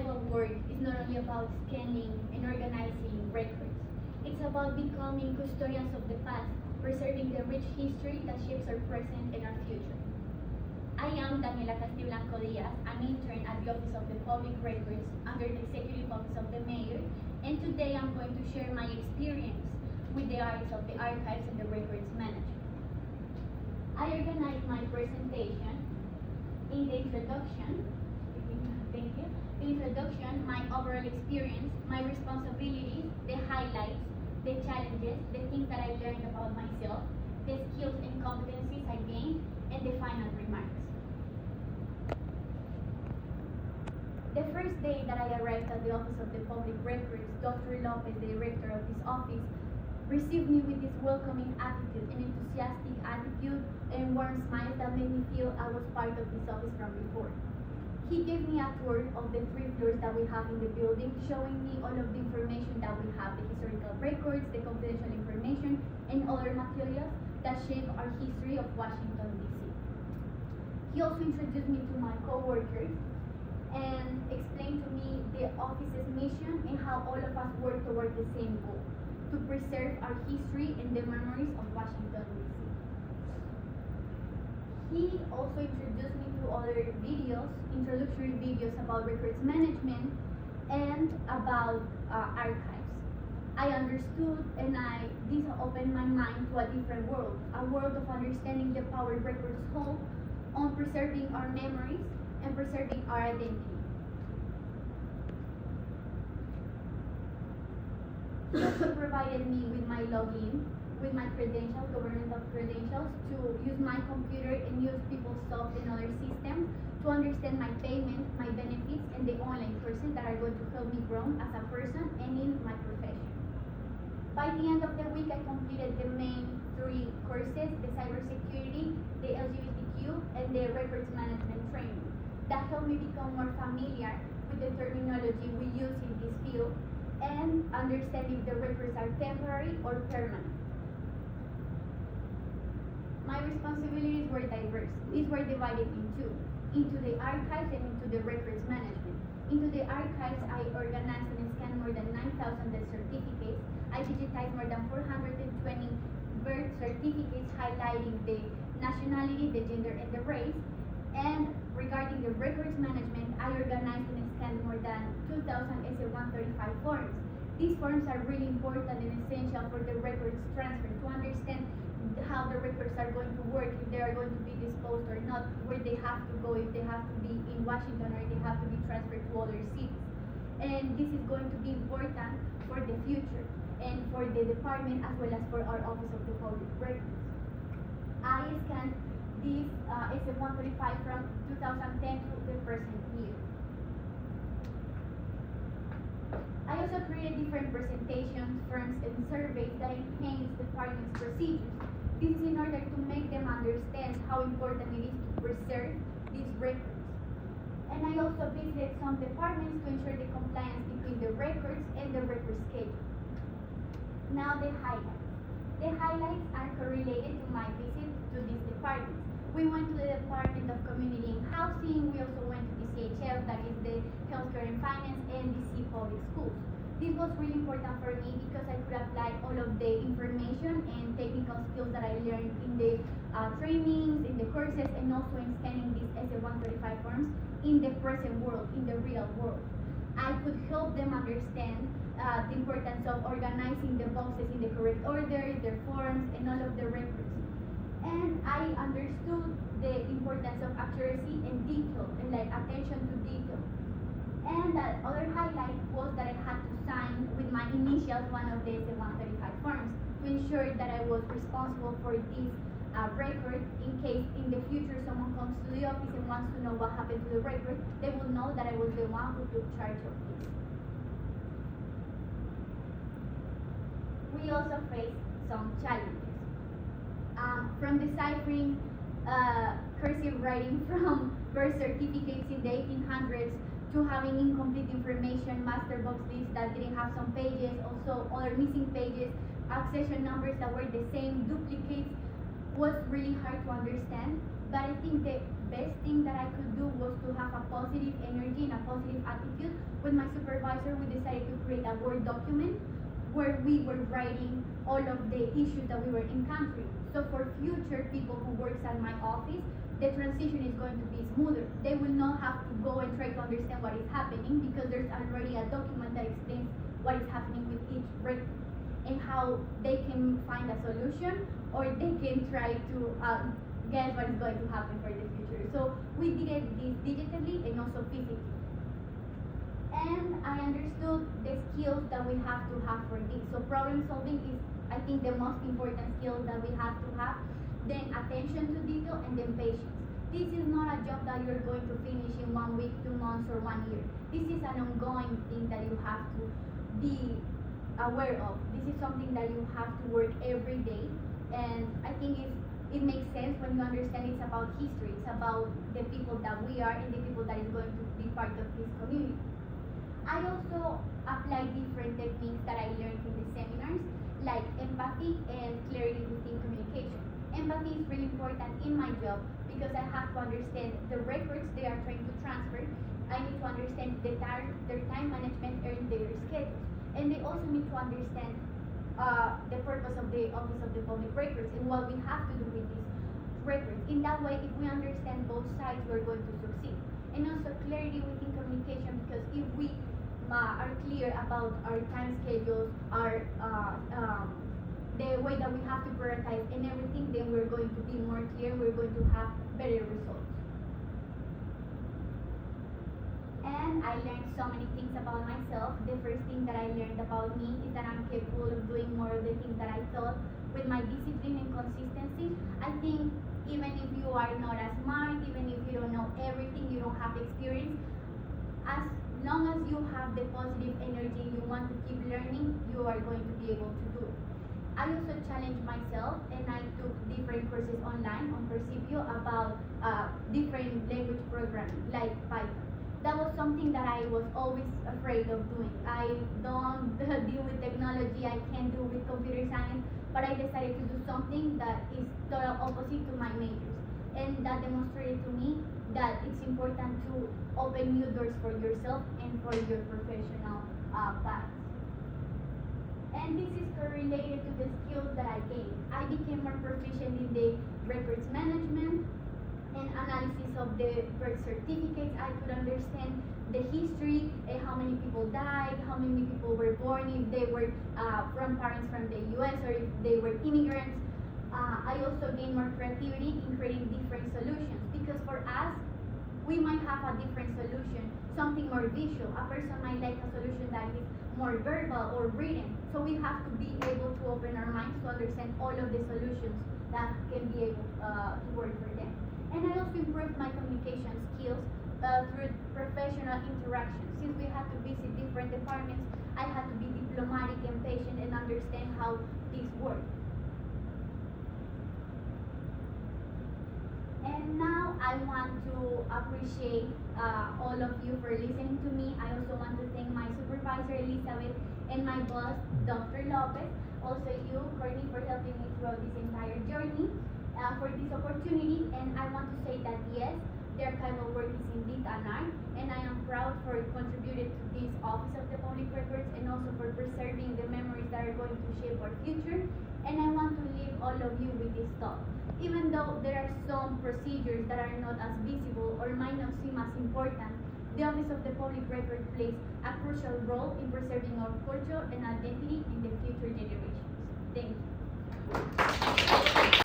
archival work is not only about scanning and organizing records. It's about becoming custodians of the past, preserving the rich history that shapes our present and our future. I am Daniela Castiblanco Diaz, an intern at the Office of the Public Records under the Executive Office of the Mayor, and today I'm going to share my experience with the arts of the archives and the records management. I organized my presentation in the introduction. Thank you. The introduction, my overall experience, my responsibilities, the highlights, the challenges, the things that I learned about myself, the skills and competencies I gained, and the final remarks. The first day that I arrived at the Office of the Public Records, Dr. Lopez, the director of this office, received me with this welcoming attitude, an enthusiastic attitude, and warm smiles that made me feel I was part of this office from before. He gave me a tour of the 3 floors that we have in the building, showing me all of the information that we have, the historical records, the confidential information, and other materials that shape our history of Washington, D.C. He also introduced me to my co-workers and explained to me the office's mission and how all of us work toward the same goal, to preserve our history and the memories of Washington, D.C. He also introduced me to other videos, introductory videos about records management and about archives. I understood and this opened my mind to a different world, a world of understanding the power records hold on preserving our memories and preserving our identity. He also provided me with my login, with my credentials, governmental credentials, to use my computer and use PeopleSoft and other systems to understand my payment, my benefits, and the online courses that are going to help me grow as a person and in my profession. By the end of the week, I completed the main 3 courses, the cybersecurity, the LGBTQ, and the records management training. That helped me become more familiar with the terminology we use in this field and understand if the records are temporary or permanent. My responsibilities were diverse. These were divided into the archives and into the records management. Into the archives, I organized and scanned more than 9,000 death certificates. I digitized more than 420 birth certificates highlighting the nationality, the gender, and the race. And regarding the records management, I organized and scanned more than 2,000 SA-135 forms. These forms are really important and essential for the records transfer, to understand how the records are going to work, if they are going to be disposed or not, where they have to go, if they have to be in Washington or if they have to be transferred to other cities. And this is going to be important for the future and for the department as well as for our Office of the Public Records. I scanned this SF-135 from 2010 to the present year. I also created different presentations, forms, and surveys that enhance the department's procedures. This is in order to make them understand how important it is to preserve these records. And I also visited some departments to ensure the compliance between the records and the record schedule. Now the highlights. The highlights are correlated to my visit to these departments. We went to the Department of Community and Housing. We also went to DCHF, that is the Healthcare and Finance, and DC Public Schools. This was really important for me because I could apply all of the information and technical skills that I learned in the trainings, in the courses, and also in scanning these SF-135 forms in the present world, in the real world. I could help them understand the importance of organizing the boxes in the correct order, their forms, and all of the records. And I understood the importance of accuracy and detail, and like attention to detail. And the other highlight was that I had to sign with my initials one of the SF-135 forms to ensure that I was responsible for this record. In case in the future someone comes to the office and wants to know what happened to the record, they will know that I was the one who took charge of this. We also faced some challenges. From deciphering cursive writing from birth certificates in the 1800s to having incomplete information, master box lists that didn't have some pages, also other missing pages, accession numbers that were the same, duplicates, was really hard to understand. But I think the best thing that I could do was to have a positive energy and a positive attitude. With my supervisor, we decided to create a Word document where we were writing all of the issues that we were encountering. So for future people who works at my office, the transition is going to be smoother. They will not have to go and try to understand what is happening because there's already a document that explains what is happening with each record and how they can find a solution or they can try to guess what is going to happen for the future. So we did this digitally and also physically. And I understood the skills that we have to have for this. So problem solving is, I think, the most important skill that we have to have. Then attention to detail, and then patience. This is not a job that you're going to finish in 1 week, 2 months, or 1 year. This is an ongoing thing that you have to be aware of. This is something that you have to work every day. And I think it makes sense when you understand it's about history. It's about the people that we are and the people that is going to be part of this community. I also apply different techniques that I learned in the seminars, like empathy and clarity within communication. Empathy is really important in my job because I have to understand the records they are trying to transfer. I need to understand their time management and their schedules. And they also need to understand the purpose of the Office of the Public Records and what we have to do with these records. In that way, if we understand both sides, we're going to succeed. And also clarity within communication, because if we are clear about our time schedules, our the way that we have to prioritize and everything, then we're going to be more clear, we're going to have better results. And I learned so many things about myself. The first thing that I learned about me is that I'm capable of doing more of the things that I thought. With my discipline and consistency, I think even if you are not as smart, even if you don't know everything, you don't have experience, as long as you have the positive energy, you want to keep learning, you are going to be able to do it. I also challenged myself and I took different courses online on Percipio about different language programming like Python. That was something that I was always afraid of doing. I don't deal with technology, I can't do with computer science, but I decided to do something that is total opposite to my majors. And that demonstrated to me that it's important to open new doors for yourself and for your professional path. And this is correlated to the skills that I gained. I became more proficient in the records management and analysis of the birth certificates. I could understand the history, how many people died, how many people were born, if they were from parents from the US or if they were immigrants. I also gained more creativity in creating different solutions because for us, we might have a different solution, something more visual. A person might like a solution that is more verbal or written. So we have to be able to open our minds to understand all of the solutions that can be able to work for them. And I also improved my communication skills through professional interactions. Since we had to visit different departments, I had to be diplomatic and patient and understand how these work. And now I want to appreciate all of you for listening to me. I also want to thank my supervisor, Elizabeth, and my boss, Dr. Lopez. Also you, Courtney, for helping me throughout this entire journey, for this opportunity. And I want to say that yes, the archival work is indeed an art, and I am proud for contributing to this Office of the Public Records and also for preserving the memories that are going to shape our future. And I want to leave all of you with this thought. Even though there are some procedures that are not as visible or might not seem as important, the Office of the Public Record plays a crucial role in preserving our culture and identity in the future generations.